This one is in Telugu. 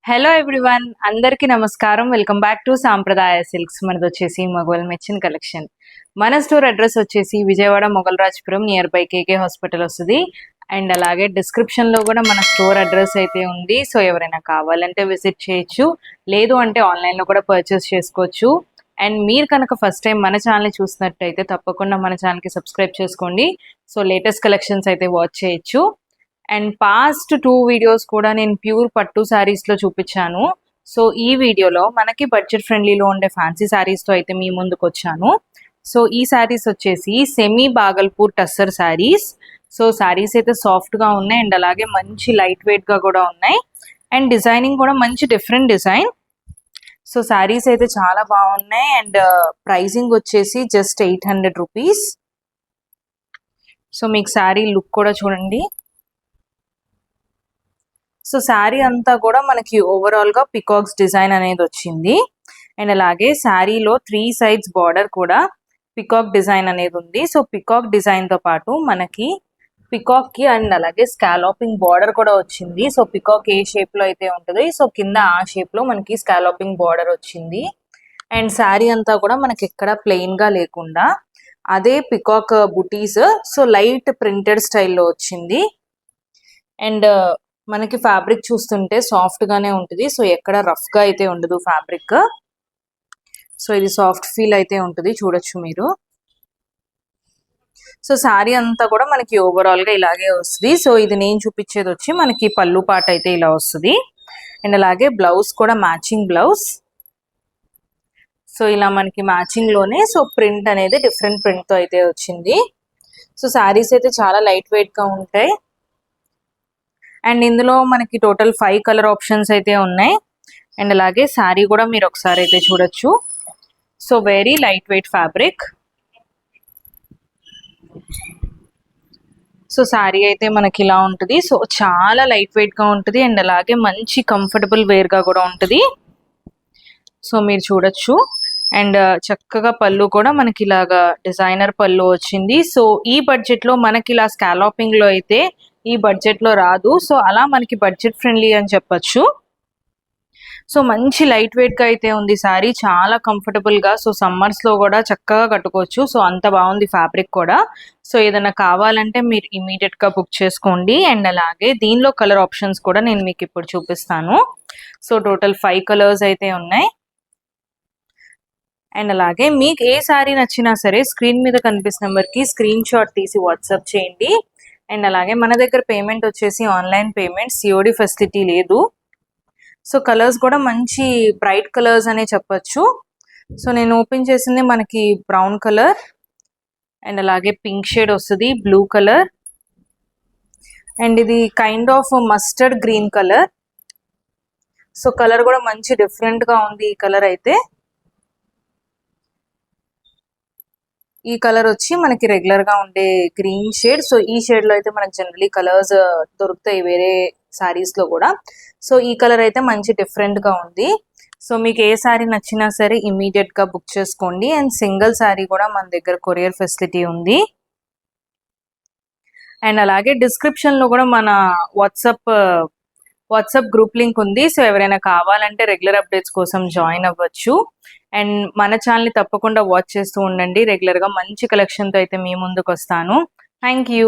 హలో ఎవ్రీవన్, అందరికీ నమస్కారం. వెల్కమ్ బ్యాక్ టు సాంప్రదాయ సిల్క్స్. మనది వచ్చేసి మగవాళ్ళ మెచ్చిన కలెక్షన్. మన స్టోర్ అడ్రస్ వచ్చేసి Vijayawada Moghalrajpuram, near by KK hospital వస్తుంది. అండ్ అలాగే డిస్క్రిప్షన్లో కూడా మన స్టోర్ అడ్రస్ అయితే ఉంది. సో ఎవరైనా కావాలంటే విజిట్ చేయొచ్చు, లేదు అంటే ఆన్లైన్లో కూడా పర్చేస్ చేసుకోవచ్చు. అండ్ మీరు కనుక ఫస్ట్ టైం మన ఛానల్ని చూసినట్టయితే తప్పకుండా మన ఛానల్కి సబ్స్క్రైబ్ చేసుకోండి. సో లేటెస్ట్ కలెక్షన్స్ అయితే వాచ్ చేయొచ్చు. అండ్ పాస్ట్ 2 వీడియోస్ కూడా నేను ప్యూర్ పట్టు శారీస్లో చూపించాను. సో ఈ వీడియోలో మనకి బడ్జెట్ ఫ్రెండ్లీలో ఉండే ఫ్యాన్సీ శారీస్తో అయితే మీ ముందుకు వచ్చాను. సో ఈ శారీస్ వచ్చేసి సెమీ బాగల్పూర్ టస్సర్ శారీస్. సో శారీస్ అయితే సాఫ్ట్గా ఉన్నాయి అండ్ అలాగే మంచి లైట్ వెయిట్గా కూడా ఉన్నాయి. అండ్ డిజైనింగ్ కూడా మంచి డిఫరెంట్ డిజైన్. సో శారీస్ అయితే చాలా బాగున్నాయి. అండ్ ప్రైజింగ్ వచ్చేసి జస్ట్ 800 రూపీస్. సో మీకు శారీ లుక్ కూడా చూడండి. సో శారీ అంతా కూడా మనకి ఓవరాల్గా పికాక్స్ డిజైన్ అనేది వచ్చింది. అండ్ అలాగే శారీలో 3 sides బార్డర్ కూడా పికాక్ డిజైన్ అనేది ఉంది. సో పికాక్ డిజైన్తో పాటు మనకి పికాక్కి అండ్ అలాగే స్కాలోపింగ్ బార్డర్ కూడా వచ్చింది. సో పికాక్ ఏ షేప్లో అయితే ఉంటుంది, సో కింద ఆ షేప్లో మనకి స్కాలోపింగ్ బార్డర్ వచ్చింది. అండ్ శారీ అంతా కూడా మనకి ఎక్కడ ప్లెయిన్గా లేకుండా అదే పికాక్ బుటీస్, సో లైట్ ప్రింటెడ్ స్టైల్లో వచ్చింది. అండ్ మనకి ఫ్యాబ్రిక్ చూస్తుంటే సాఫ్ట్ గానే ఉంటుంది. సో ఎక్కడ రఫ్ గా అయితే ఉండదు ఫ్యాబ్రిక్. సో ఇది సాఫ్ట్ ఫీల్ అయితే ఉంటుంది, చూడొచ్చు మీరు. సో శారీ అంతా కూడా మనకి ఓవరాల్ గా ఇలాగే వస్తుంది. సో ఇది నేను చూపించేది వచ్చి మనకి పళ్ళు పాట అయితే ఇలా వస్తుంది. అండ్ అలాగే బ్లౌజ్ కూడా మ్యాచింగ్ బ్లౌజ్. సో ఇలా మనకి మ్యాచింగ్ లోనే సో ప్రింట్ అనేది డిఫరెంట్ ప్రింట్ తో అయితే వచ్చింది. సో శారీస్ అయితే చాలా లైట్ వెయిట్ గా ఉంటాయి. అండ్ ఇందులో మనకి టోటల్ 5 కలర్ ఆప్షన్స్ అయితే ఉన్నాయి. అండ్ అలాగే శారీ కూడా మీరు ఒకసారి అయితే చూడొచ్చు. So very light weight fabric. So sari అయితే మనకి ఇలా ఉంటుంది. సో చాలా లైట్ వెయిట్ గా ఉంటుంది అండ్ అలాగే మంచి కంఫర్టబుల్ వేర్ గా కూడా ఉంటుంది. సో మీరు చూడొచ్చు. అండ్ చక్కగా పళ్ళు కూడా మనకి ఇలాగా డిజైనర్ పళ్ళు వచ్చింది. సో ఈ బడ్జెట్ లో మనకి ఇలా స్కాలోపింగ్ లో అయితే ఈ బడ్జెట్ లో రాదు. సో అలా మనకి బడ్జెట్ ఫ్రెండ్లీ అని చెప్పొచ్చు. సో మంచి లైట్ వెయిట్ గా అయితే ఉంది సారీ, చాలా కంఫర్టబుల్ గా. సో సమ్మర్స్ లో కూడా చక్కగా కట్టుకోవచ్చు. సో అంత బాగుంది ఫ్యాబ్రిక్ కూడా. సో ఏదైనా కావాలంటే మీరు ఇమీడియట్ గా బుక్ చేసుకోండి. అండ్ అలాగే దీనిలో కలర్ ఆప్షన్స్ కూడా నేను మీకు ఇప్పుడు చూపిస్తాను. సో టోటల్ 5 కలర్స్ అయితే ఉన్నాయి. అండ్ అలాగే మీకు ఏ శారీ నచ్చినా సరే స్క్రీన్ మీద కనిపిస్తున్న నెంబర్కి స్క్రీన్ షాట్ తీసి వాట్సాప్ చేయండి. అండ్ అలాగే మన దగ్గర పేమెంట్ వచ్చేసి ఆన్లైన్ పేమెంట్, సిఓడి ఫెసిలిటీ లేదు. సో కలర్స్ కూడా మంచి బ్రైట్ కలర్స్ అనే చెప్పచ్చు. సో నేను ఓపెన్ చేసింది మనకి బ్రౌన్ కలర్ అండ్ అలాగే పింక్ షేడ్ వస్తుంది, బ్లూ కలర్ అండ్ ఇది kind of mustard green colour. So colour కూడా మంచి డిఫరెంట్ గా ఉంది ఈ కలర్ అయితే. ఈ కలర్ వచ్చి మనకి రెగ్యులర్ గా ఉండే గ్రీన్ షేడ్. సో ఈ షేడ్ లో అయితే మనకి జనరలీ కలర్స్ దొరుకుతాయి వేరే సారీస్ లో కూడా. సో ఈ కలర్ అయితే మంచి డిఫరెంట్ గా ఉంది. సో మీకు ఏ శారీ నచ్చినా సరే ఇమీడియట్ గా బుక్ చేసుకోండి. అండ్ సింగిల్ శారీ కూడా మన దగ్గర కొరియర్ ఫెసిలిటీ ఉంది. అండ్ అలాగే డిస్క్రిప్షన్ లో కూడా మన వాట్సాప్ గ్రూప్ లింక్ ఉంది. సో ఎవరైనా కావాలంటే రెగ్యులర్ అప్డేట్స్ కోసం జాయిన్ అవ్వచ్చు. అండ్ మన ఛానల్ని తప్పకుండా వాచ్ చేస్తూ ఉండండి. రెగ్యులర్గా మంచి కలెక్షన్తో అయితే మీ ముందుకు వస్తాను. Thank you.